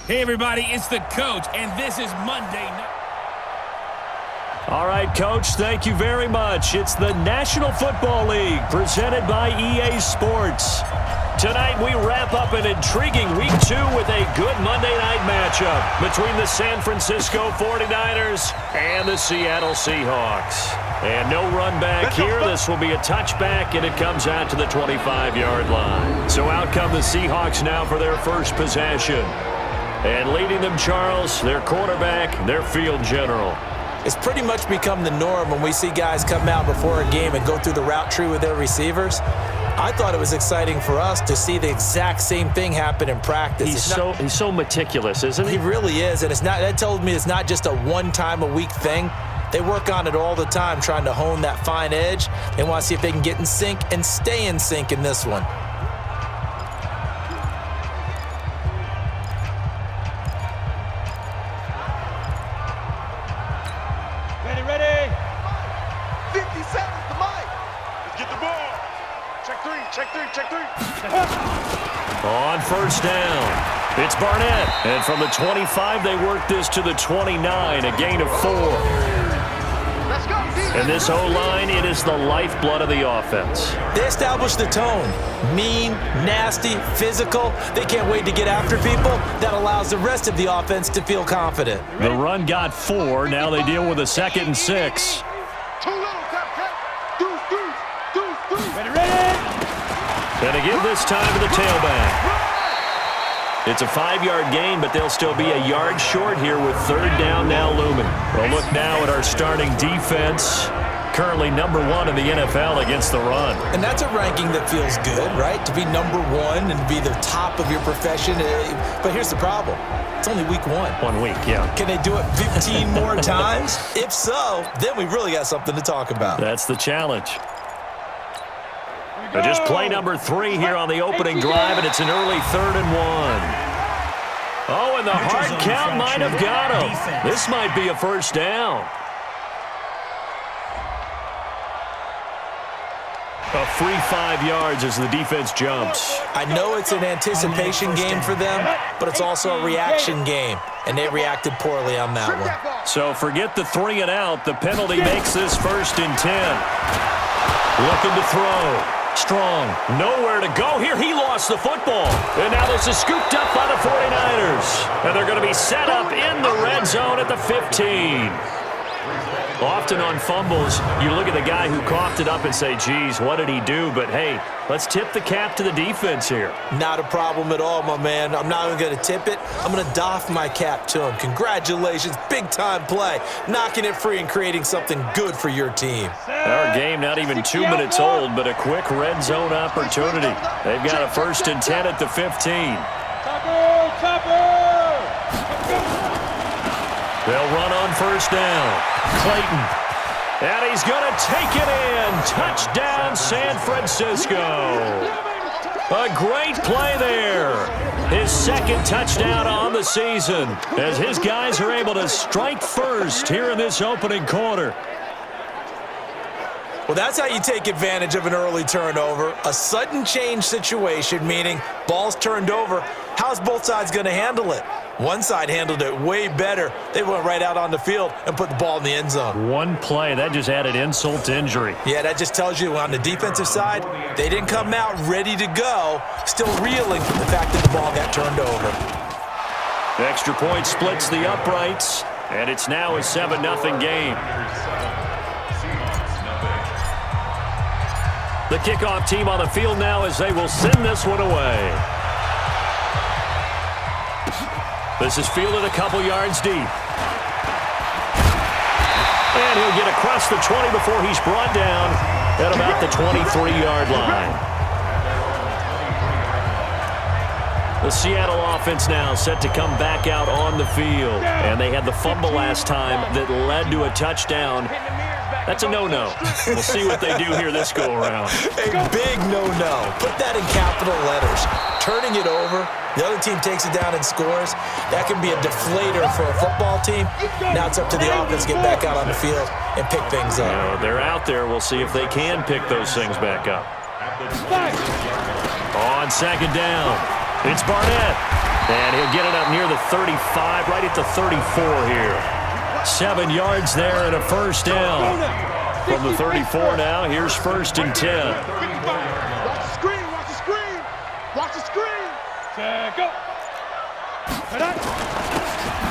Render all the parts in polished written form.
Hey, everybody, it's the coach, and this is Monday Night. All right, Coach, thank you very much. It's the National Football League presented by EA Sports. Tonight, we wrap up an intriguing Week 2 with a good Monday night matchup between the San Francisco 49ers and the Seattle Seahawks. And no run back here. This will be a touchback, and it comes out to the 25-yard line. So out come the Seahawks now for their first possession. And leading them, Charles, their quarterback, their field general. It's pretty much become the norm when we see guys come out before a game and go through the route tree with their receivers. I thought it was exciting for us to see the exact same thing happen in practice. He's so meticulous, isn't he? He really is, and that tells me it's not just a one-time-a-week thing. They work on it all the time, trying to hone that fine edge. They want to see if they can get in sync and stay in sync in this one. Ready. 50 seconds to Mike. Let's get the ball. Check three. On first down, it's Barnett. And from the 25, they work this to the 29, a gain of 4. Let's go. And this O-line, it is the lifeblood of the offense. They establish the tone. Mean, nasty, physical. They can't wait to get after people. That allows the rest of the offense to feel confident. The run got 4. Now they deal with a 2nd and 6. Too little, tap. Deuce. Ready. And they give this time to the tailback. It's a 5-yard gain, but they'll still be a yard short here with 3rd down now looming. Well, look now at our starting defense. Currently number 1 in the NFL against the run. And that's a ranking that feels good, right? To be number 1 and be the top of your profession. But here's the problem. It's only week 1. 1 week, yeah. Can they do it 15 more times? If so, then we really got something to talk about. That's the challenge. Just play number 3 here on the opening drive, and it's an early 3rd and 1. Oh, and the hard count might have got him. This might be a first down. A free 5 yards as the defense jumps. I know it's an anticipation game for them, but it's also a reaction game, and they reacted poorly on that one. So forget the 3 and out. The penalty makes this 1st and 10. Looking to throw. Strong, nowhere to go here. He lost the football. And now this is scooped up by the 49ers. And they're going to be set up in the red zone at the 15. Often on fumbles, you look at the guy who coughed it up and say, geez, what did he do? But, hey, let's tip the cap to the defense here. Not a problem at all, my man. I'm not even going to tip it. I'm going to doff my cap to him. Congratulations. Big-time play. Knocking it free and creating something good for your team. Our game not even 2 minutes old, but a quick red zone opportunity. They've got a 1st and 10 at the 15. They'll run on 1st down. Clayton. And he's going to take it in. Touchdown, San Francisco. A great play there. His 2nd touchdown on the season as his guys are able to strike first here in this opening quarter. Well, that's how you take advantage of an early turnover. A sudden change situation, meaning ball's turned over. How's both sides going to handle it? One side handled it way better. They went right out on the field and put the ball in the end zone. One play, that just added insult to injury. Yeah, that just tells you on the defensive side, they didn't come out ready to go, still reeling from the fact that the ball got turned over. Extra point splits the uprights, and it's now a 7-0 game. The kickoff team on the field now as they will send this one away. This is fielded a couple yards deep. And he'll get across the 20 before he's brought down at about the 23-yard line. The Seattle offense now set to come back out on the field. And they had the fumble last time that led to a touchdown. That's a no-no. We'll see what they do here this go-around. A big no-no. Put that in capital letters. Turning it over, the other team takes it down and scores. That can be a deflator for a football team. Now it's up to the offense to get back out on the field and pick things up. They're out there. We'll see if they can pick those things back up. On 2nd down, it's Barnett. And he'll get it up near the 35, right at the 34 here. 7 yards there and a first down. From the 34 now, here's 1st and 10. Watch the screen, watch the screen. Watch the screen. Go.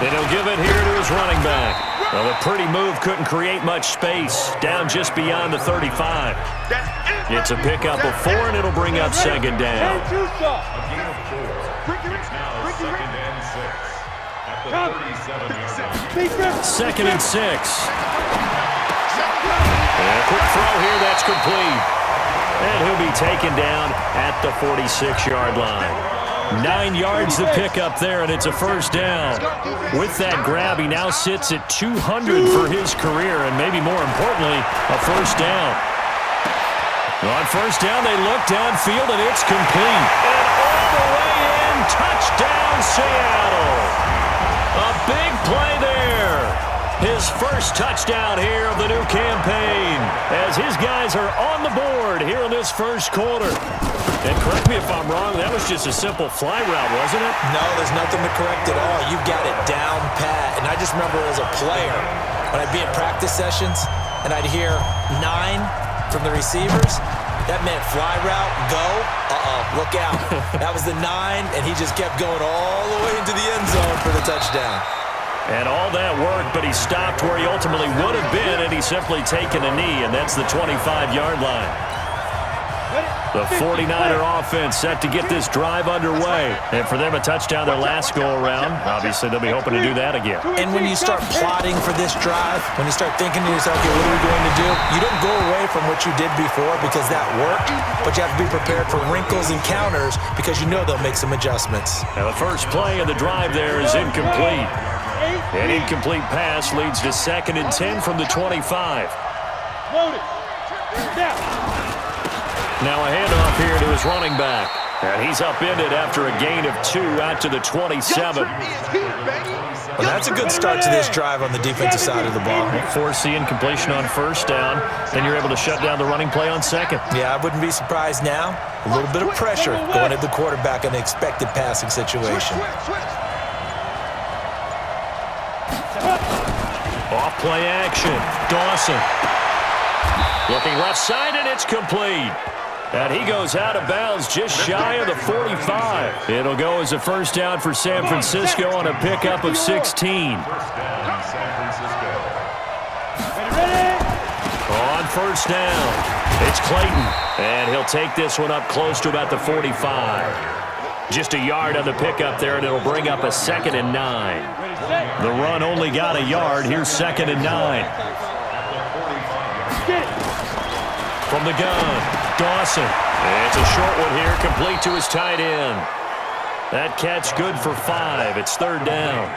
And he'll give it here to his running back. Well, a pretty move couldn't create much space. Down just beyond the 35. It's a pickup of 4, and it'll bring up 2nd down. Second and 6. And a quick throw here, that's complete. And he'll be taken down at the 46-yard line. 9 yards to pick up there, and it's a first down. With that grab, he now sits at 200 for his career, and maybe more importantly, a first down. On first down, they look downfield, and it's complete. And all the way in, touchdown, Seattle. A big play there. His first touchdown here of the new campaign, as his guys are on the board here in this first quarter. And correct me if I'm wrong, that was just a simple fly route, wasn't it? No, there's nothing to correct at all. You've got it down pat. And I just remember as a player, when I'd be in practice sessions, and I'd hear 9 from the receivers, that meant fly route, go, look out. That was the 9, and he just kept going all the way into the end zone for the touchdown. And all that worked, but he stopped where he ultimately would have been, and he's simply taken a knee, and that's the 25-yard line. The 49er offense set to get this drive underway. And for them, a touchdown their last go-around. Obviously, they'll be hoping to do that again. And when you start plotting for this drive, when you start thinking to yourself, okay, what are we going to do? You don't go away from what you did before because that worked, but you have to be prepared for wrinkles and counters because you know they'll make some adjustments. Now, the first play of the drive there is incomplete. An incomplete pass leads to 2nd and 10 from the 25. Load it. Down. Now a handoff here to his running back. And he's upended after a gain of 2 out to the 27. Well, that's a good start to this drive on the defensive side of the ball. Force the incompletion on first down. Then you're able to shut down the running play on 2nd. Yeah, I wouldn't be surprised now. A little bit of pressure going at the quarterback in an expected passing situation. Off play action. Dawson. Looking left side, and it's complete. And he goes out of bounds just shy of the 45. It'll go as a first down for San Francisco on a pickup of 16. On first down, it's Clayton. And he'll take this one up close to about the 45. Just a yard on the pickup there, and it'll bring up a 2nd and 9. The run only got a yard. Here's 2nd and 9. From the gun, Dawson. It's a short one here, complete to his tight end. That catch good for 5. It's 3rd down.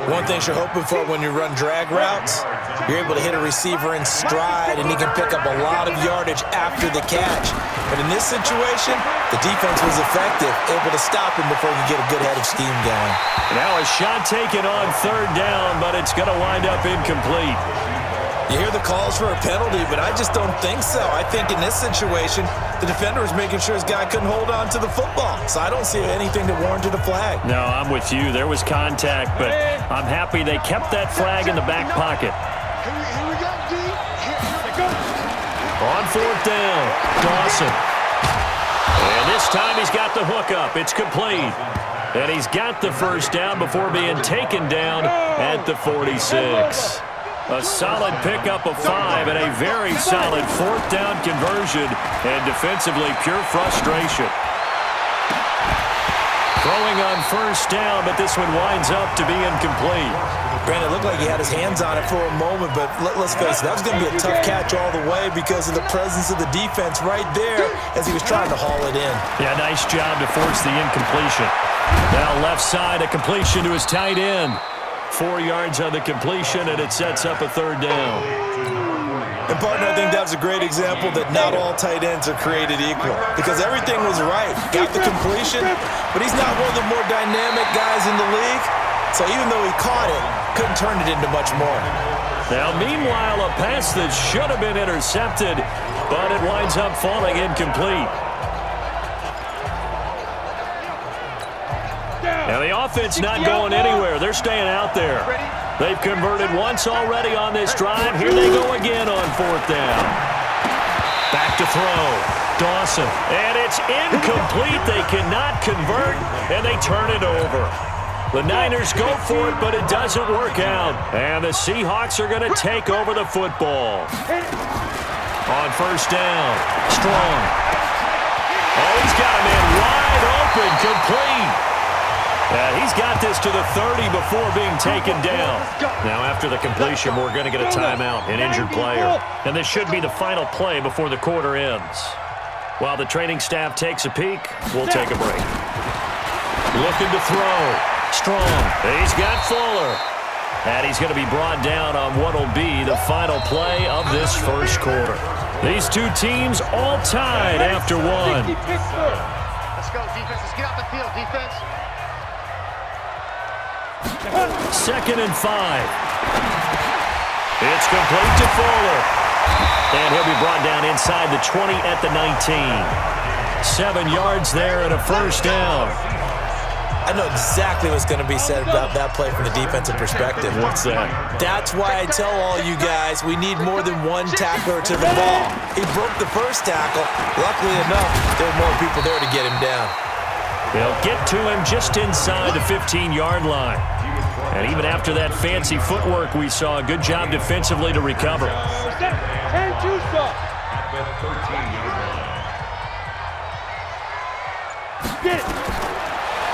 One thing you're hoping for when you run drag routes, you're able to hit a receiver in stride, and he can pick up a lot of yardage after the catch. But in this situation, the defense was effective, able to stop him before he could get a good head of steam going. Now a shot taken on 3rd down, but it's going to wind up incomplete. You hear the calls for a penalty, but I just don't think so. I think in this situation, the defender was making sure his guy couldn't hold on to the football. So I don't see anything that warranted a flag. No, I'm with you. There was contact, but I'm happy they kept that flag in the back pocket. Here we go, D. Here we go. On 4th down, Dawson. And this time he's got the hookup. It's complete. And he's got the first down before being taken down at the 46. A solid pickup of 5 and a very solid 4th down conversion, and defensively pure frustration. Throwing on first down, but this one winds up to be incomplete. Brandon, it looked like he had his hands on it for a moment, but let's face it, that was going to be a tough catch all the way because of the presence of the defense right there as he was trying to haul it in. Yeah, nice job to force the incompletion. Now left side, a completion to his tight end. 4 yards on the completion, and it sets up a 3rd down. And, partner, I think that was a great example that not all tight ends are created equal because everything was right. Got the completion, but he's not one of the more dynamic guys in the league. So even though he caught it, couldn't turn it into much more. Now, meanwhile, a pass that should have been intercepted, but it winds up falling incomplete. And the offense not going anywhere. They're staying out there. They've converted once already on this drive. Here they go again on 4th down. Back to throw. Dawson. And it's incomplete. They cannot convert, and they turn it over. The Niners go for it, but it doesn't work out. And the Seahawks are going to take over the football. On 1st down, Strong. Oh, he's got a man wide open, complete. He's got this to the 30 before being taken down. Now, after the completion, we're going to get a timeout, an injured player. And this should be the final play before the quarter ends. While the training staff takes a peek, we'll take a break. Looking to throw. Strong. He's got Fuller. And he's going to be brought down on what will be the final play of this first quarter. These two teams all tied after one. Let's go, defense. Let's get out the field, defense. 2nd and 5. It's complete to Fuller. And he'll be brought down inside the 20 at the 19. 7 yards there and a 1st down. I know exactly what's going to be said about that play from the defensive perspective. What's that? That's why I tell all you guys we need more than one tackler to the ball. He broke the first tackle. Luckily enough, there were more people there to get him down. They'll get to him just inside the 15-yard line. And even after that fancy footwork we saw, a good job defensively to recover.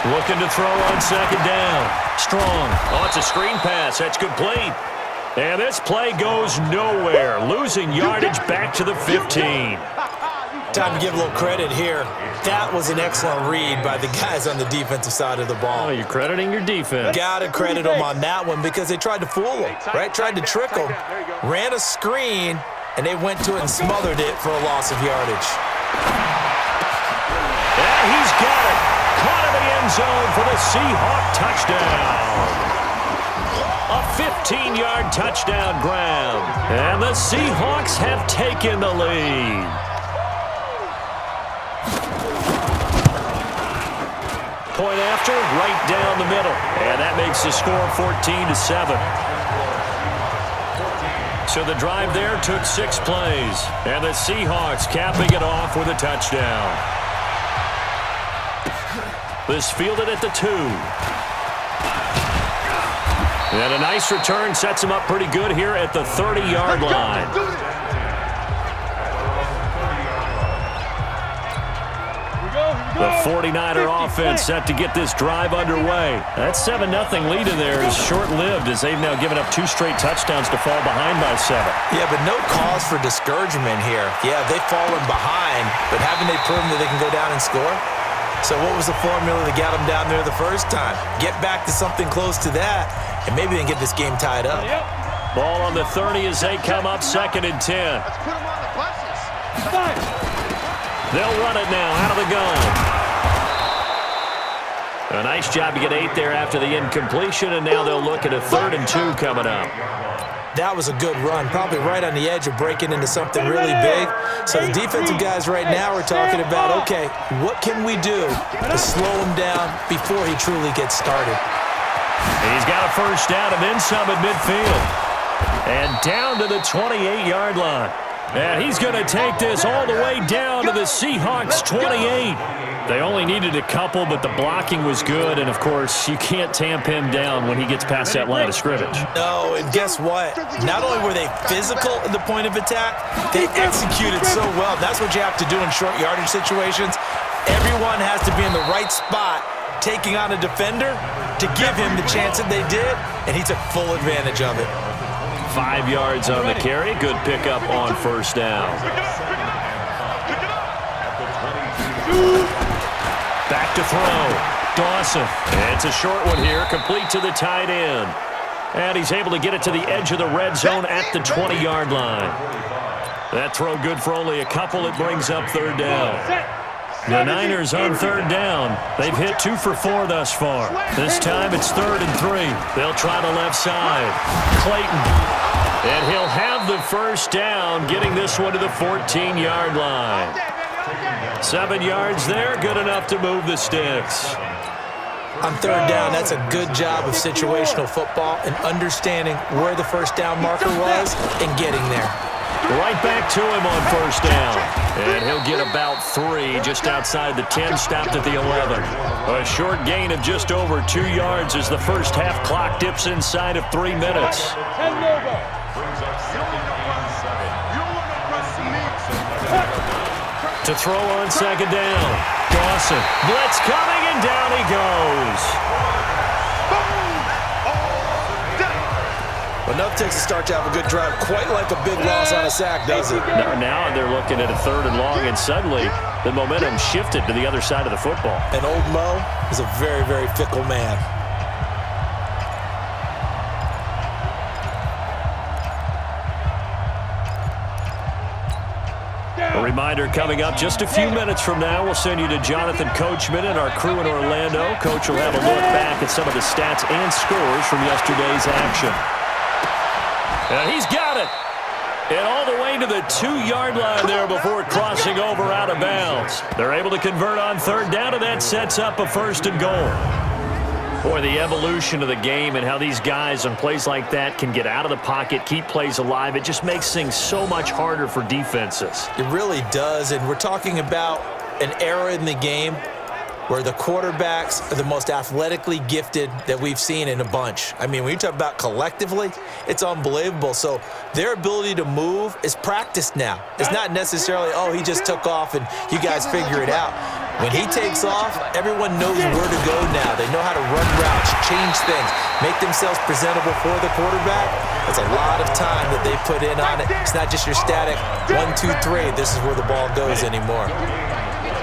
Looking to throw on 2nd down. Strong. Oh, it's a screen pass. That's complete. And this play goes nowhere. Losing yardage back to the 15. Time to give a little credit here. That was an excellent read by the guys on the defensive side of the ball. Oh, you're crediting your defense. Got to credit them on that one because they tried to fool them, right? Tried to trick them. Ran a screen, and they went to it and smothered it for a loss of yardage. Yeah, he's got it. Caught in the end zone for the Seahawk touchdown. A 15-yard touchdown grab. And the Seahawks have taken the lead. Point after, right down the middle. And that makes the score 14-7. So the drive there took 6 plays. And the Seahawks capping it off with a touchdown. This fielded at the 2. And a nice return sets him up pretty good here at the 30-yard line. The 49er offense set to get this drive underway. That 7-0 lead in there is short-lived as they've now given up 2 straight touchdowns to fall behind by 7. Yeah, but no cause for discouragement here. Yeah, they've fallen behind, but haven't they proven that they can go down and score? So what was the formula that got them down there the first time? Get back to something close to that, and maybe they can get this game tied up. Ball on the 30 as they come up 2nd and 10. Let's put them on the buses. They'll run it now out of the gun. A nice job to get 8 there after the incompletion, and now they'll look at a 3rd and 2 coming up. That was a good run, probably right on the edge of breaking into something really big. So the defensive guys right now are talking about, okay, what can we do to slow him down before he truly gets started? He's got a 1st down and then some at midfield. And down to the 28-yard line. And he's going to take this all the way down to the Seahawks 28. They only needed a couple, but the blocking was good. And, of course, you can't tamp him down when he gets past that line of scrimmage. No, and guess what? Not only were they physical at the point of attack, they executed so well. That's what you have to do in short yardage situations. Everyone has to be in the right spot, taking on a defender to give him the chance that they did, and he took full advantage of it. 5 yards on the carry. Good pickup on 1st down. Back to throw. Dawson. It's a short one here, complete to the tight end. And he's able to get it to the edge of the red zone at the 20-yard line. That throw good for only a couple. It brings up 3rd down. The Niners on 3rd down. They've hit 2 for 4 thus far. This time it's 3rd and 3. They'll try the left side. Clayton. And he'll have the 1st down, getting this one to the 14-yard line. 7 yards there, good enough to move the sticks. On third down, that's a good job of situational football and understanding where the first down marker was and getting there. Right back to him on first down. And he'll get about 3 just outside the 10, stopped at the 11. A short gain of just over 2 yards as the first half clock dips inside of 3 minutes. To throw on second down. Dawson. Blitz coming, and down he goes. Enough takes to start to have a good drive, quite like a big loss on a sack, does it? Now they're looking at a 3rd and long, and suddenly the momentum shifted to the other side of the football. And old Mo is a very, very fickle man. A reminder coming up just a few minutes from now, we'll send you to Jonathan Coachman and our crew in Orlando. Coach will have a look back at some of the stats and scores from yesterday's action. And he's got it. And all the way to the 2-yard line there before crossing over out of bounds. They're able to convert on third down, and that sets up a 1st and goal. Boy, the evolution of the game and how these guys on plays like that can get out of the pocket, keep plays alive, it just makes things so much harder for defenses. It really does, and we're talking about an era in the game where the quarterbacks are the most athletically gifted that we've seen in a bunch. I mean, when you talk about collectively, it's unbelievable. So their ability to move is practiced now. It's not necessarily, oh, he just took off and you guys figure it out. When he takes off, everyone knows where to go now. They know how to run routes, change things, make themselves presentable for the quarterback. That's a lot of time that they put in on it. It's not just your static 1, 2, 3. This is where the ball goes anymore.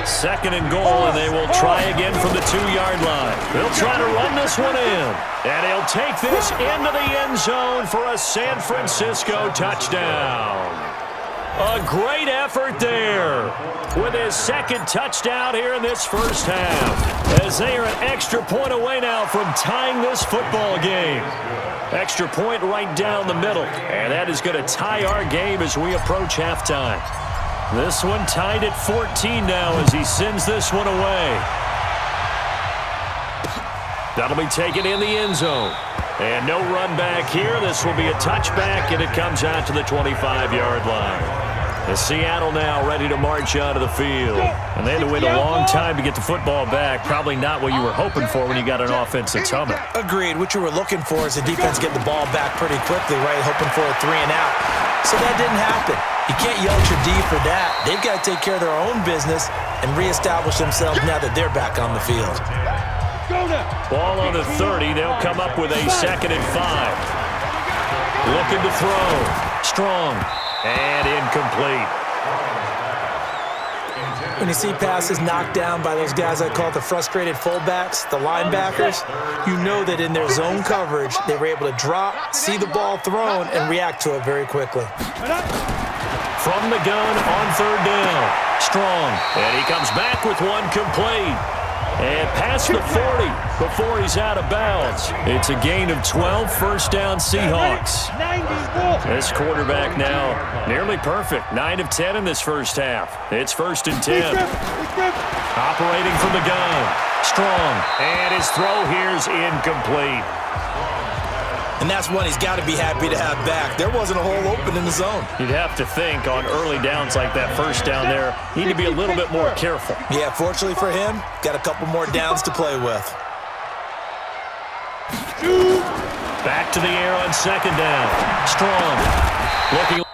2nd and goal, and they will try again from the 2-yard line. They'll try to run this one in, and he'll take this into the end zone for a San Francisco touchdown. A great effort there with his 2nd touchdown here in this first half, as they are an extra point away now from tying this football game. Extra point right down the middle, and that is going to tie our game as we approach halftime. This one tied at 14 now as he sends this one away. That'll be taken in the end zone. And no run back here. This will be a touchback, and it comes out to the 25-yard line. The Seattle now ready to march out of the field. And they had to wait a long time to get the football back. Probably not what you were hoping for when you got an offense that's humming. Agreed. What you were looking for is the defense get the ball back pretty quickly, right? Hoping for a 3 and out. So that didn't happen. You can't yell at your D for that. They've got to take care of their own business and reestablish themselves now that they're back on the field. Ball on the 30. They'll come up with a 2nd and 5. Looking to throw. Strong. And incomplete. When you see passes knocked down by those guys I call the frustrated fullbacks, the linebackers, you know that in their zone coverage, they were able to drop, see the ball thrown, and react to it very quickly. From the gun on third down. Strong. And he comes back with one complete. And past the 40 before he's out of bounds. It's a gain of 12, 1st down Seahawks. This quarterback now nearly perfect. 9 of 10 in this first half. It's 1st and 10. Operating from the gun. Strong. And his throw here's incomplete. And that's one he's got to be happy to have back. There wasn't a hole open in the zone. You'd have to think on early downs like that 1st down there, you need to be a little bit more careful. Yeah, fortunately for him, got a couple more downs to play with. Back to the air on 2nd down. Strong. Looking.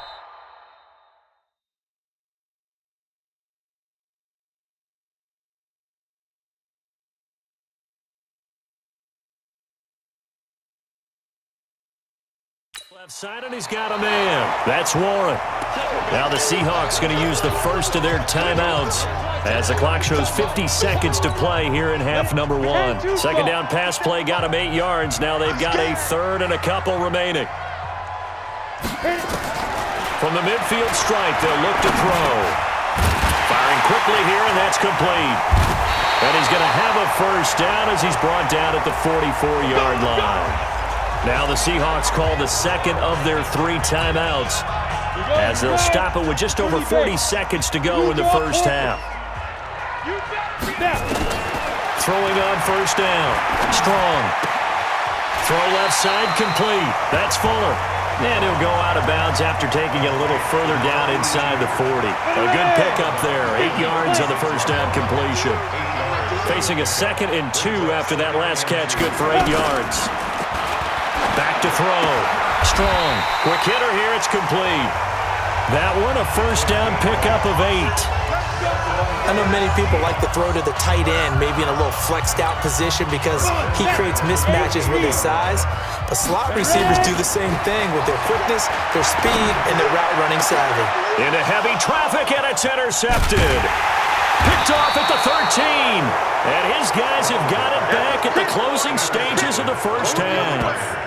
Left side, and he's got a man. That's Warren. Now the Seahawks going to use the first of their timeouts as the clock shows 50 seconds to play here in half number 1. 2nd down pass play got him 8 yards. Now they've got a 3rd and a couple remaining. From the midfield stripe, they'll look to throw. Firing quickly here, and that's complete. And he's going to have a 1st down as he's brought down at the 44-yard line. Now the Seahawks call the 2nd of their 3 timeouts as they'll stop it with just over 40 seconds to go in the first half. throwing on first down. Strong. Throw left side complete. That's Fuller. And he'll go out of bounds after taking it a little further down inside the 40. A good pickup there. 8 yards on the first down completion. Facing a 2nd and 2 after that last catch. Good for 8 yards. Back to throw. Strong. Quick hitter here. It's complete. That one a first down pickup of 8. I know many people like to throw to the tight end, maybe in a little flexed out position because he creates mismatches with his size. But slot receivers do the same thing with their quickness, their speed, and their route running savvy. Into heavy traffic, and it's intercepted. Picked off at the 13. And his guys have got it back at the closing stages of the first half.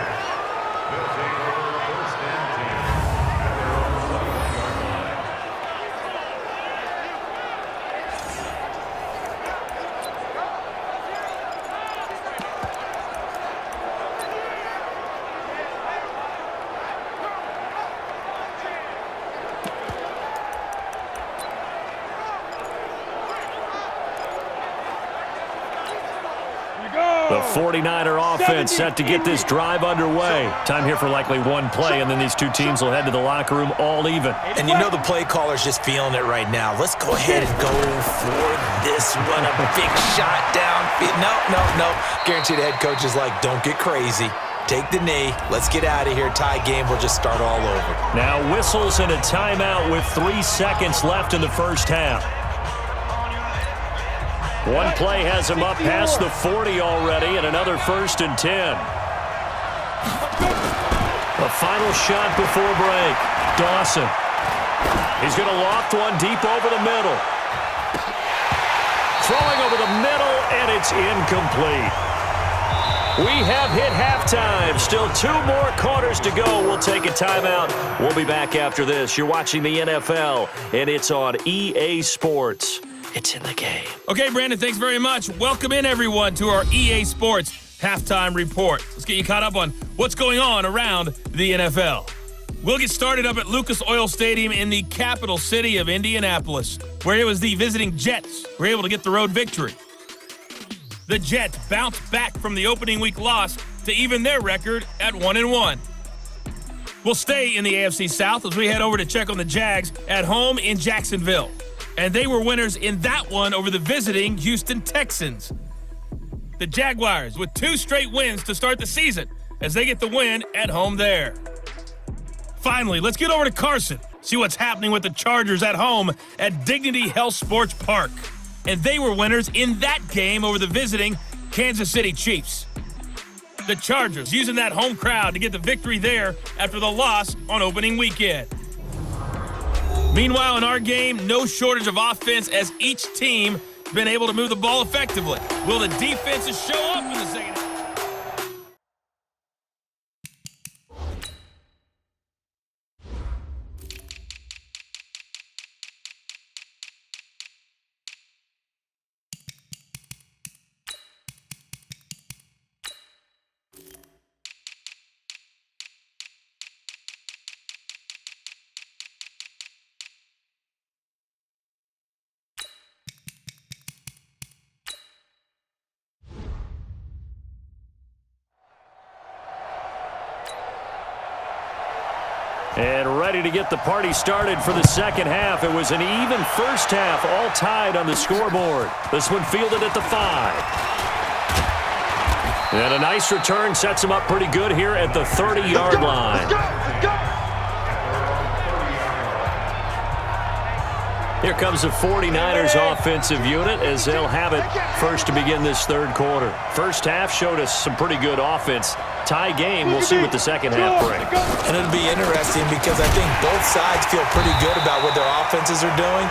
The 49er offense set to get this drive underway. Time here for likely one play, and then these two teams will head to the locker room all even. And you know the play caller's just feeling it right now. Let's go ahead and go for this one. A big shot downfield. No. Guarantee the head coach is like, don't get crazy. Take the knee. Let's get out of here. Tie game will just start all over. Now whistles and a timeout with 3 seconds left in the first half. One play has him up past the 40 already, and another 1st and 10. A final shot before break. Dawson. He's going to loft one deep over the middle. Throwing over the middle, and it's incomplete. We have hit halftime. Still 2 more quarters to go. We'll take a timeout. We'll be back after this. You're watching the NFL, and it's on EA Sports. It's in the game. Okay, Brandon, thanks very much. Welcome in, everyone, to our EA Sports Halftime Report. Let's get you caught up on what's going on around the NFL. We'll get started up at Lucas Oil Stadium in the capital city of Indianapolis, where it was the visiting Jets who were able to get the road victory. The Jets bounced back from the opening week loss to even their record at 1-1. We'll stay in the AFC South as we head over to check on the Jags at home in Jacksonville. And they were winners in that one over the visiting Houston Texans. The Jaguars with 2 straight wins to start the season as they get the win at home there. Finally, let's get over to Carson, see what's happening with the Chargers at home at Dignity Health Sports Park. And they were winners in that game over the visiting Kansas City Chiefs. The Chargers using that home crowd to get the victory there after the loss on opening weekend. Meanwhile, in our game, no shortage of offense as each team has been able to move the ball effectively. Will the defenses show up in the second half? And ready to get the party started for the second half. It was an even first half, all tied on the scoreboard. This one fielded at the 5. And a nice return sets him up pretty good here at the 30-yard line. Here comes the 49ers offensive unit as they'll have it first to begin this third quarter. First half showed us some pretty good offense. Tie game, we'll see what the second half brings. And it'll be interesting because I think both sides feel pretty good about what their offenses are doing.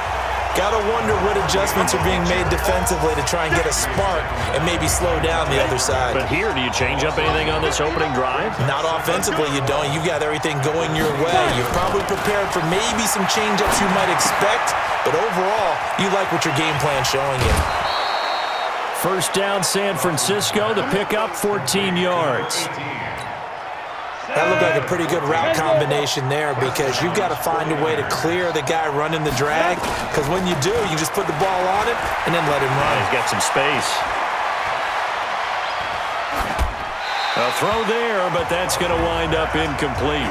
Gotta wonder what adjustments are being made defensively to try and get a spark and maybe slow down the other side. But here, do you change up anything on this opening drive? Not offensively, you don't. You got everything going your way. You're probably prepared for maybe some change-ups you might expect, but overall, you like what your game plan's showing you. First down, San Francisco. The pickup, 14 yards. That looked like a pretty good route combination there because you've got to find a way to clear the guy running the drag because when you do, you just put the ball on it and then let him run. He's got some space. A throw there, but that's going to wind up incomplete.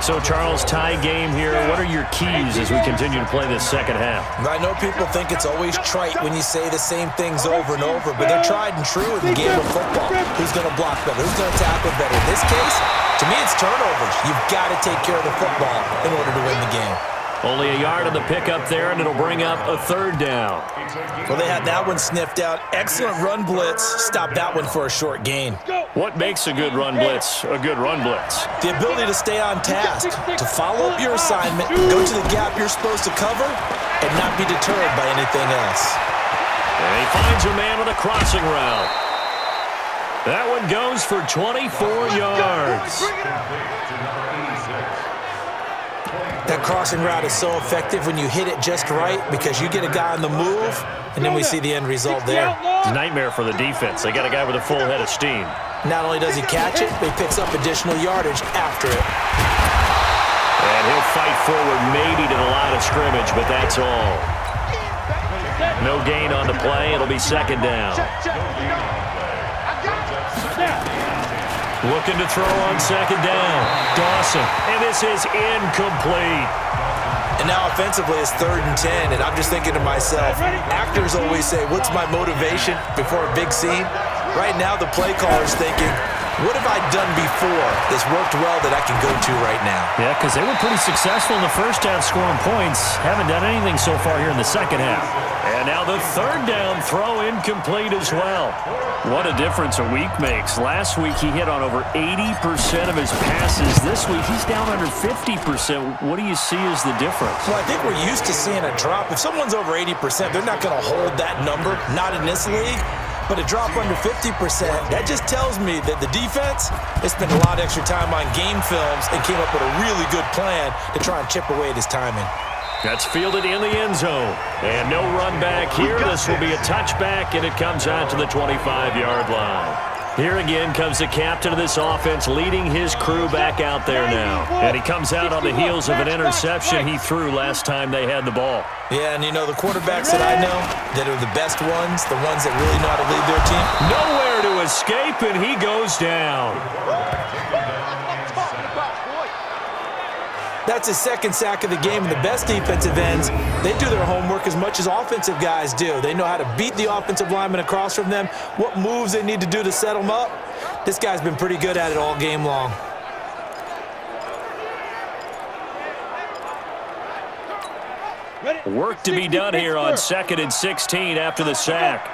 So, Charles, tie game here. What are your keys as we continue to play this second half? I know people think it's always trite when you say the same things over and over, but they're tried and true in the game of football. Who's going to block better? Who's going to tackle better? In this case, to me, it's turnovers. You've got to take care of the football in order to win the game. Only a yard on the pickup there, and it'll bring up a third down. Well, they had that one sniffed out. Excellent run blitz. Stop that one for a short gain. What makes a good run blitz a good run blitz? The ability to stay on task, to follow up your assignment, go to the gap you're supposed to cover, and not be deterred by anything else. And he finds a man on the crossing route. That one goes for 24 yards. That crossing route is so effective when you hit it just right because you get a guy on the move, and then we see the end result there. It's a nightmare for the defense. They got a guy with a full head of steam. Not only does he catch it, but he picks up additional yardage after it. And he'll fight forward maybe to the line of scrimmage, but that's all. No gain on the play. It'll be second down. Looking to throw on second down. Dawson. And this is incomplete. And now offensively it's 3rd and 10, and I'm just thinking to myself, actors always say, what's my motivation before a big scene? Right now the play caller's thinking, what have I done before that's worked well that I can go to right now? Yeah, because they were pretty successful in the first half scoring points. Haven't done anything so far here in the second half. And now the third down throw incomplete as well. What a difference a week makes. Last week he hit on over 80% of his passes. This week he's down under 50%. What do you see as the difference? Well, I think we're used to seeing a drop. If someone's over 80%, they're not going to hold that number, not in this league. But a drop under 50%, that just tells me that the defense has spent a lot of extra time on game films and came up with a really good plan to try and chip away at his timing. That's fielded in the end zone. And no run back here. This will be a touchback, and it comes out to the 25-yard line. Here again comes the captain of this offense leading his crew back out there now. And he comes out on the heels of an interception he threw last time they had the ball. Yeah, and you know, the quarterbacks that I know that are the best ones, the ones that really know how to lead their team. Nowhere to escape, and he goes down. That's his second sack of the game, and the best defensive ends, they do their homework as much as offensive guys do. They know how to beat the offensive lineman across from them, what moves they need to do to set them up. This guy's been pretty good at it all game long. Work to be done here on 2nd and 16 after the sack.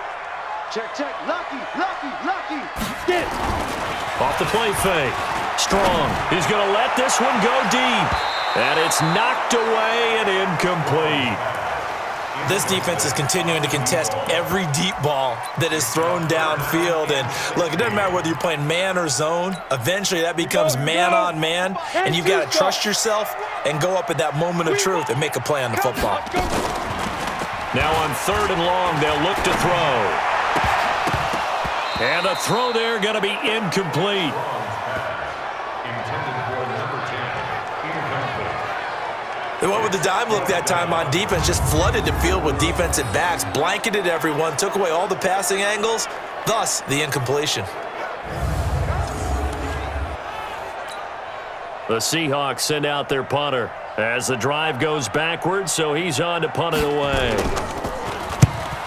Check, check. Lucky. Get it. Off the play fake. Strong. He's going to let this one go deep. And it's knocked away and incomplete. This defense is continuing to contest every deep ball that is thrown downfield. And look, it doesn't matter whether you're playing man or zone. Eventually that becomes man on man. And you've got to trust yourself and go up at that moment of truth and make a play on the football. Now on 3rd and long, they'll look to throw. And the throw there going to be incomplete. They went with the dime look that time on defense, just flooded the field with defensive backs, blanketed everyone, took away all the passing angles, thus the incompletion. The Seahawks send out their punter as the drive goes backwards, so he's on to punt it away.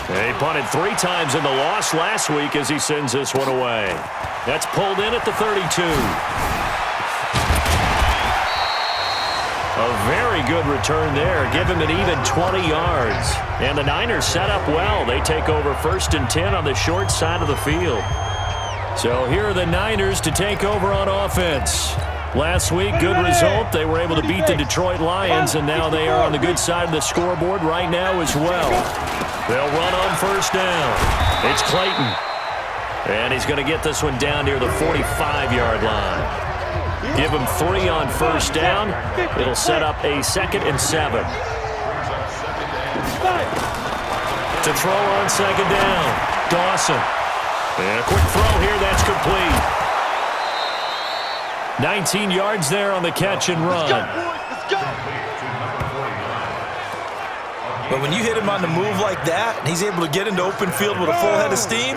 He punted 3 times in the loss last week as he sends this one away. That's pulled in at the 32. A very good return there. Give him an even 20 yards. And the Niners set up well. They take over 1st and 10 on the short side of the field. So here are the Niners to take over on offense. Last week, good result. They were able to beat the Detroit Lions, and now they are on the good side of the scoreboard right now as well. They'll run on 1st down. It's Clayton. And he's going to get this one down near the 45-yard line. Give him 3 on 1st down. It'll set up a 2nd and 7. To throw on 2nd down. Dawson. And a quick throw here. That's complete. 19 yards there on the catch and run. Let's go, boys. Let's go. But when you hit him on the move like that, and he's able to get into open field with a full head of steam,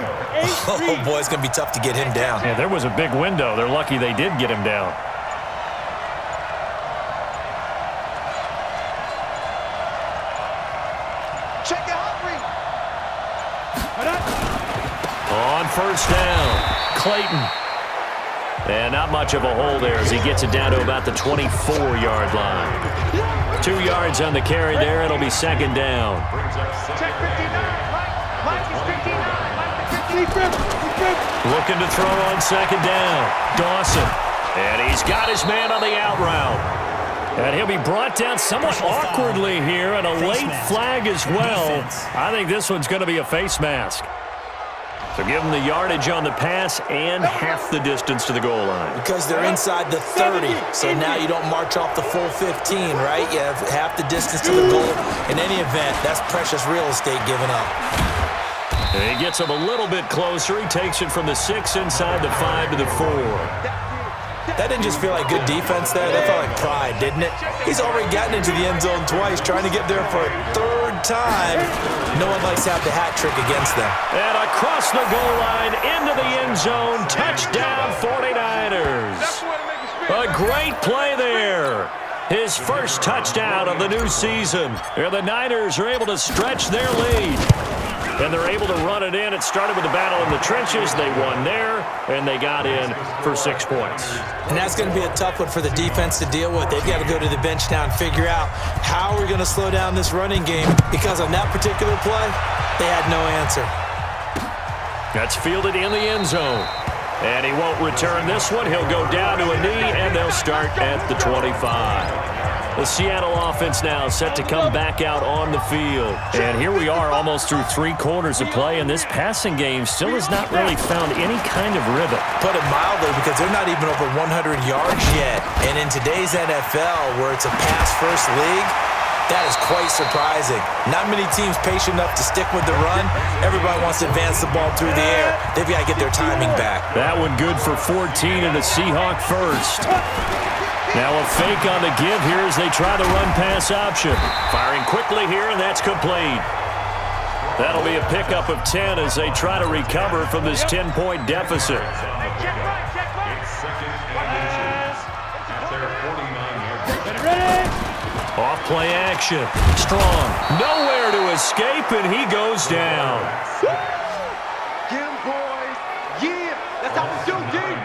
oh boy, it's going to be tough to get him down. Yeah, there was a big window. They're lucky they did get him down. Check it out, Reed. On first down, Clayton. And not much of a hole there as he gets it down to about the 24-yard line. 2 yards on the carry there. It'll be second down. Check 59. Mike is 59. Looking to throw on second down. Dawson. And he's got his man on the out route. And he'll be brought down somewhat awkwardly here, and a late flag as well. I think this one's going to be a face mask. So give them the yardage on the pass and half the distance to the goal line. Because they're inside the 30, so now you don't march off the full 15, right? You have half the distance to the goal. In any event, that's precious real estate given up. And he gets him a little bit closer. He takes it from the 6 inside the 5 to the 4. That didn't just feel like good defense there. That felt like pride, didn't it? He's already gotten into the end zone twice, trying to get there for a third time. No one likes to have the hat trick against them. And across the goal line, into the end zone, touchdown 49ers. A great play there. His first touchdown of the new season. And the Niners are able to stretch their lead. And they're able to run it in. It started with the battle in the trenches. They won there, and they got in for 6 points. And that's going to be a tough one for the defense to deal with. They've got to go to the bench now and figure out how we're going to slow down this running game, because on that particular play, they had no answer. That's fielded in the end zone. And he won't return this one. He'll go down to a knee, and they'll start at the 25. The Seattle offense now set to come back out on the field. And here we are almost through 3 quarters of play, and this passing game still has not really found any kind of rhythm. Put it mildly, because they're not even over 100 yards yet. And in today's NFL, where it's a pass-first league, that is quite surprising. Not many teams patient enough to stick with the run. Everybody wants to advance the ball through the air. They've got to get their timing back. That one good for 14 and a Seahawk first. Now a fake on the give here as they try the run-pass option. Firing quickly here, and that's complete. That'll be a pickup of 10 as they try to recover from this 10-point deficit. Off play action. Strong. Nowhere to escape, and he goes down. Get him, boys. Yeah, that's how we do, dude.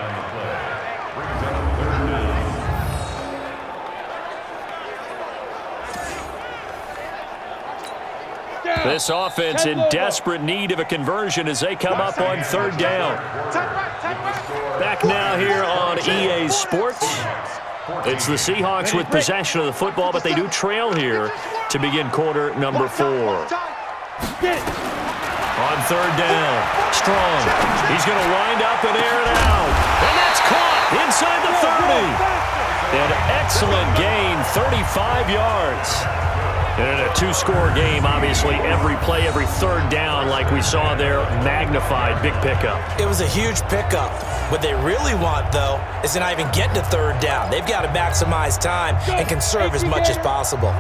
This offense in desperate need of a conversion as they come up on third down. Back now here on EA Sports. It's the Seahawks with possession of the football, but they do trail here to begin quarter number 4. On third down, Strong. He's going to wind up and air it out. And that's caught inside the 30. An excellent gain, 35 yards. And in a 2-score game, obviously, every play, every third down, like we saw there, magnified, big pickup. It was a huge pickup. What they really want, though, is to not even get to third down. They've got to maximize time and conserve as much as possible.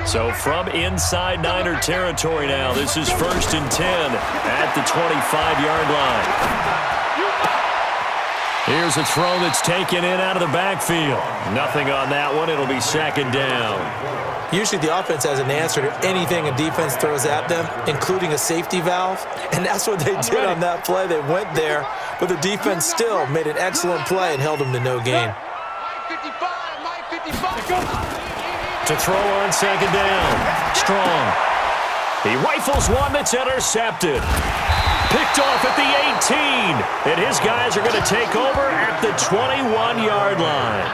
So from inside Niner territory now, this is 1st and 10 at the 25-yard line. Here's a throw that's taken in out of the backfield. Nothing on that one. It'll be second down. Usually the offense has an answer to anything a defense throws at them, including a safety valve. And that's what they did on that play. They went there, but the defense still made an excellent play and held them to no gain. To throw on second down. Strong. He rifles one that's intercepted. Picked off at the 18. And his guys are going to take over at the 21-yard line.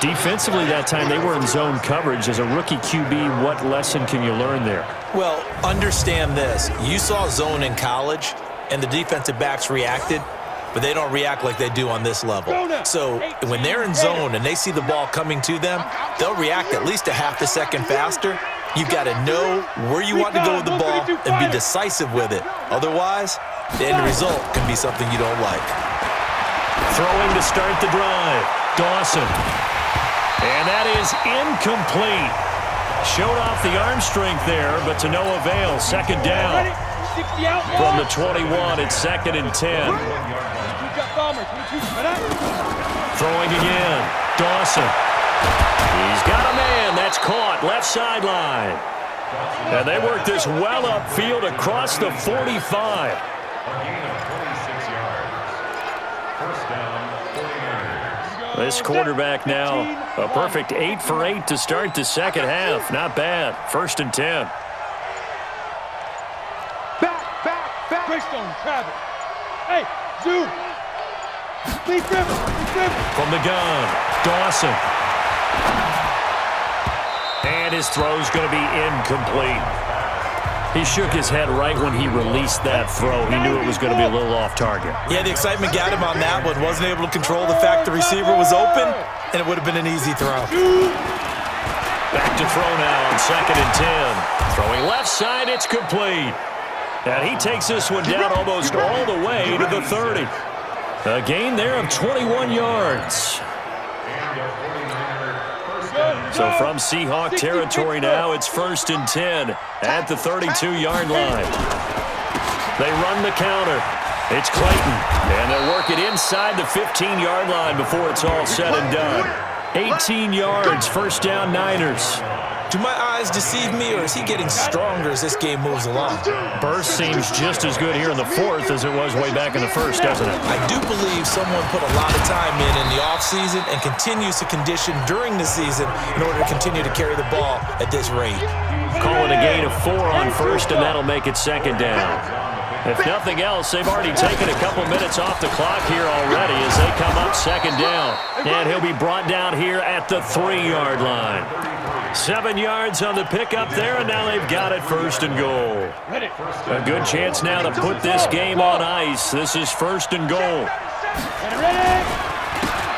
Defensively that time, they were in zone coverage. As a rookie QB, what lesson can you learn there? Well, understand this. You saw zone in college, and the defensive backs reacted, but they don't react like they do on this level. So when they're in zone and they see the ball coming to them, they'll react at least a half a second faster. You've got to know where you want to go with the ball and be decisive with it. Otherwise, the end result can be something you don't like. Throwing to start the drive. Dawson. And that is incomplete. Showed off the arm strength there, but to no avail. Second down. From the 21, it's 2nd and 10. Throwing again. Dawson. He's got a man. That's caught. Left sideline. And they work this well upfield across the 45. This quarterback now, a perfect 8 for 8 to start the second half. Not bad. 1st and 10. Back. Greystone, Travis. Hey, Zoo. Lead River. From the gun, Dawson. And his throw's going to be incomplete. He shook his head right when he released that throw. He knew it was going to be a little off target. Yeah, the excitement got him on that one. Wasn't able to control the fact the receiver was open, and it would have been an easy throw. Back to throw now on 2nd and 10. Throwing left side, it's complete. And he takes this one down almost all the way to the 30. A gain there of 21 yards. So from Seahawk territory now, it's 1st and 10 at the 32-yard line. They run the counter. It's Clayton, and they'll work it inside the 15-yard line before it's all said and done. 18 yards, 1st down Niners. Do my eyes deceive me, or is he getting stronger as this game moves along? Burst seems just as good here in the 4th as it was way back in the 1st, doesn't it? I do believe someone put a lot of time in the offseason and continues to condition during the season in order to continue to carry the ball at this rate. Call it a gain of 4 on 1st, and that'll make it 2nd down. If nothing else, they've already taken a couple minutes off the clock here already as they come up 2nd down. And he'll be brought down here at the 3-yard line. 7 yards on the pickup there, and now they've got it 1st and goal. A good chance now to put this game on ice. This is 1st and goal.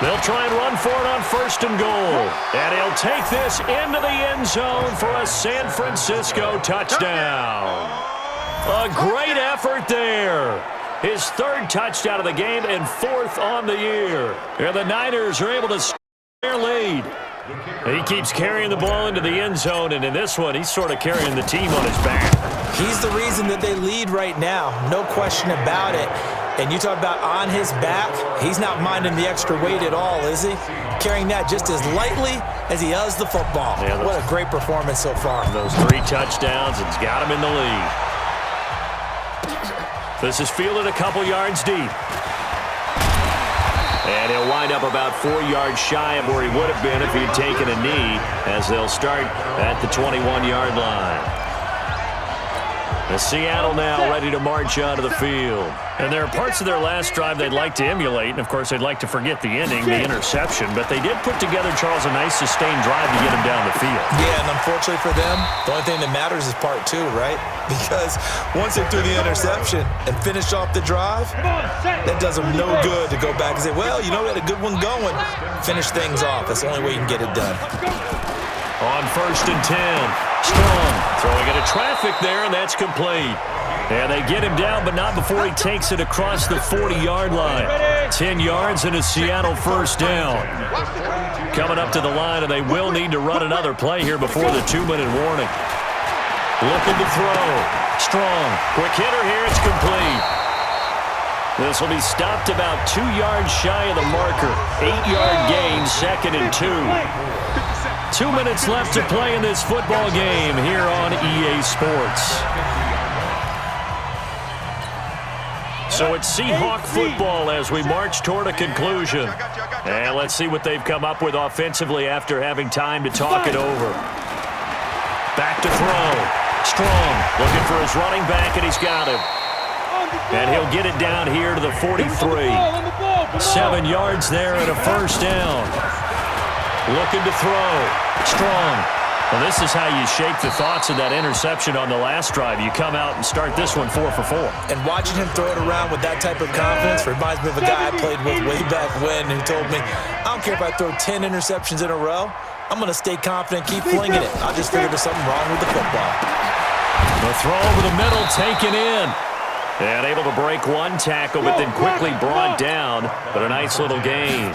They'll try and run for it on 1st and goal. And he'll take this into the end zone for a San Francisco touchdown. A great effort there. His 3rd touchdown of the game and 4th on the year. And the Niners are able to stay their lead. He keeps carrying the ball into the end zone, and in this one, he's sort of carrying the team on his back. He's the reason that they lead right now, no question about it. And you talk about on his back, he's not minding the extra weight at all, is he? Carrying that just as lightly as he does the football. Yeah, what a great performance so far. Those 3 touchdowns, it's got him in the lead. This is fielded a couple yards deep. And he'll wind up about 4 yards shy of where he would have been if he had taken a knee, as they'll start at the 21-yard line. The Seattle now ready to march onto the field. And there are parts of their last drive they'd like to emulate, and of course they'd like to forget the inning, the interception, but they did put together, Charles, a nice sustained drive to get him down the field. Yeah, and unfortunately for them, the only thing that matters is part 2, right? Because once they threw the interception and finished off the drive, that does them no good to go back and say, well, you know, we had a good one going. Finish things off. That's the only way you can get it done. On 1st and 10, Strong throwing into traffic there, and that's complete. And they get him down, but not before he takes it across the 40-yard line. 10 yards and a Seattle 1st down. Coming up to the line, and they will need to run another play here before the 2-minute warning. Looking to throw. Strong. Quick hitter here. It's complete. This will be stopped about 2 yards shy of the marker. 8-yard gain, 2nd and 2. 2 minutes left to play in this football game here on EA Sports. So it's Seahawk football as we march toward a conclusion. And let's see what they've come up with offensively after having time to talk it over. Back to throw. Strong looking for his running back, and he's got him. And he'll get it down here to the 43. 7 yards there and a 1st down. Looking to throw. Strong. Well, this is how you shake the thoughts of that interception on the last drive. You come out and start this one 4 for 4. And watching him throw it around with that type of confidence reminds me of a guy I played with way back when who told me, I don't care if I throw 10 interceptions in a row. I'm going to stay confident, keep flinging it. I just figured there's something wrong with the football. The throw over the middle taken in. And able to break one tackle, but then quickly brought down. But a nice little gain.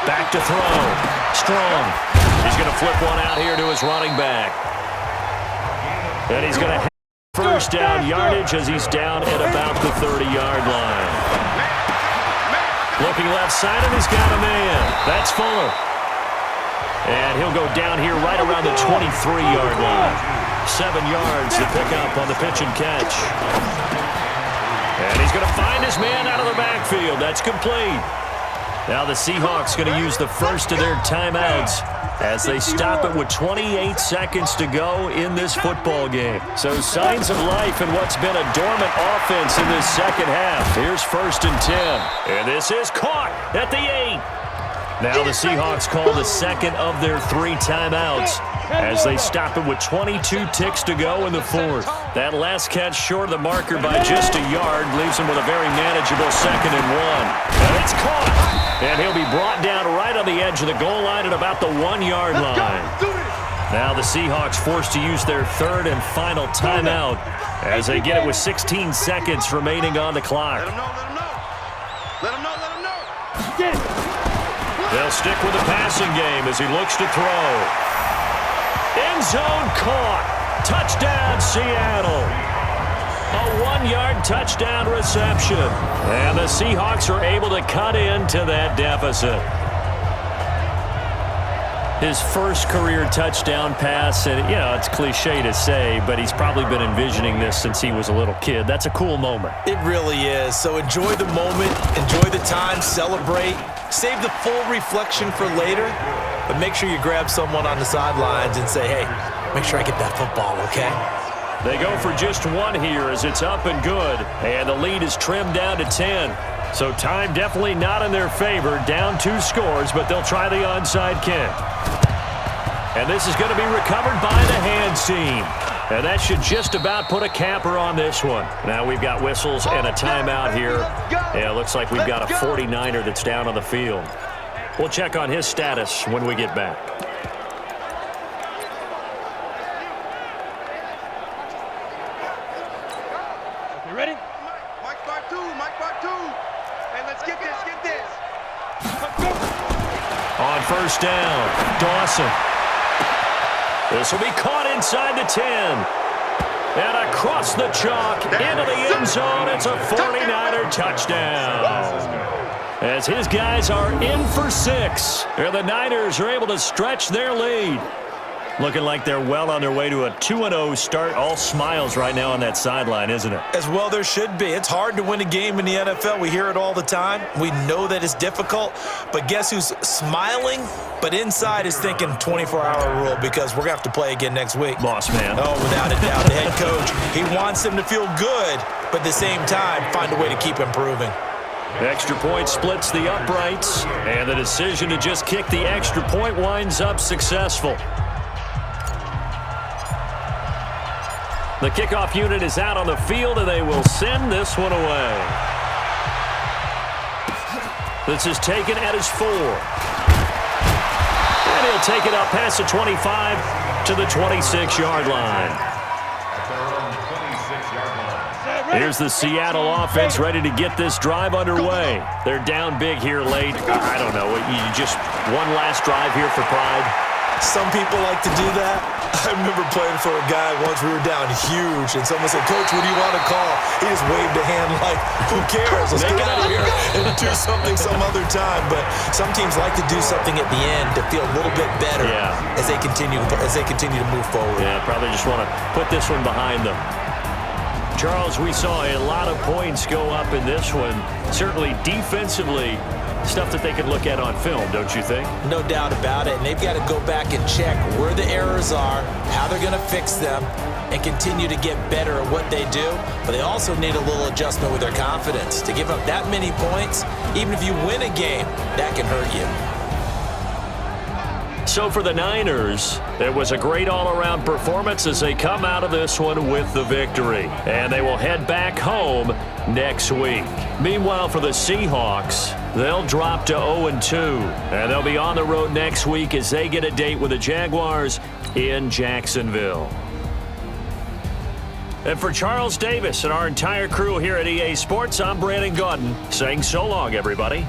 Back to throw. Strong. He's going to flip one out here to his running back. And he's going to have first down yardage as he's down at about the 30-yard line. Looking left side, and he's got a man. That's Fuller. And he'll go down here right around the 23-yard line. 7 yards to pick up on the pitch and catch. And he's going to find his man out of the backfield. That's complete. Now the Seahawks going to use the first of their timeouts as they stop it with 28 seconds to go in this football game. So signs of life in what's been a dormant offense in this second half. Here's 1st and 10. And this is caught at the 8. Now the Seahawks call the second of their 3 timeouts as they stop it with 22 ticks to go in the 4th. That last catch short of the marker by just a yard leaves him with a very manageable 2nd and 1. And it's caught. And he'll be brought down right on the edge of the goal line at about the 1-yard line. Now the Seahawks forced to use their 3rd and final timeout as they get it with 16 seconds remaining on the clock. Let him know. They'll stick with the passing game as he looks to throw. End zone caught. Touchdown, Seattle. A 1-yard touchdown reception. And the Seahawks are able to cut into that deficit. His first career touchdown pass, and, it's cliche to say, but he's probably been envisioning this since he was a little kid. That's a cool moment. It really is. So enjoy the moment, enjoy the time, celebrate, save the full reflection for later, but make sure you grab someone on the sidelines and say, hey, make sure I get that football, okay? They go for just 1 here as it's up and good, and the lead is trimmed down to 10. So time definitely not in their favor, down 2 scores, but they'll try the onside kick. And this is going to be recovered by the hands team. And that should just about put a capper on this one. Now we've got whistles and a timeout here. Yeah, it looks like we've got a 49er that's down on the field. We'll check on his status when we get back. You ready? Mike part 2. Hey, let's get this. Let's go. On first down, Dawson. This will be caught inside the 10. And across the chalk, into the end zone. It's a 49er touchdown. As his guys are in for 6. And the Niners are able to stretch their lead. Looking like they're well on their way to a 2-0 start. All smiles right now on that sideline, isn't it? As well there should be. It's hard to win a game in the NFL. We hear it all the time. We know that it's difficult. But guess who's smiling, but inside is thinking 24-hour rule because we're going to have to play again next week. Boss man. Oh, without a doubt. The head coach, he wants them to feel good, but at the same time, find a way to keep improving. Extra point splits the uprights, and the decision to just kick the extra point winds up successful. The kickoff unit is out on the field, and they will send this one away. This is taken at his 4. And he'll take it up past the 25 to the 26-yard line. Here's the Seattle offense ready to get this drive underway. They're down big here late. I don't know. You just one last drive here for pride. Some people like to do that. I remember playing for a guy once. We were down huge, and someone said, "Coach, what do you want to call?" He just waved a hand like, "Who cares? Let's get out of here and do something some other time." But some teams like to do something at the end to feel a little bit better as they continue to move forward. Yeah, probably just want to put this one behind them. Charles, we saw a lot of points go up in this one. Certainly defensively, stuff that they could look at on film, don't you think? No doubt about it. And they've got to go back and check where the errors are, how they're going to fix them, and continue to get better at what they do. But they also need a little adjustment with their confidence. To give up that many points, even if you win a game, that can hurt you. So for the Niners, it was a great all-around performance as they come out of this one with the victory. And they will head back home next week. Meanwhile, for the Seahawks, they'll drop to 0-2. And they'll be on the road next week as they get a date with the Jaguars in Jacksonville. And for Charles Davis and our entire crew here at EA Sports, I'm Brandon Gaudin saying so long, everybody.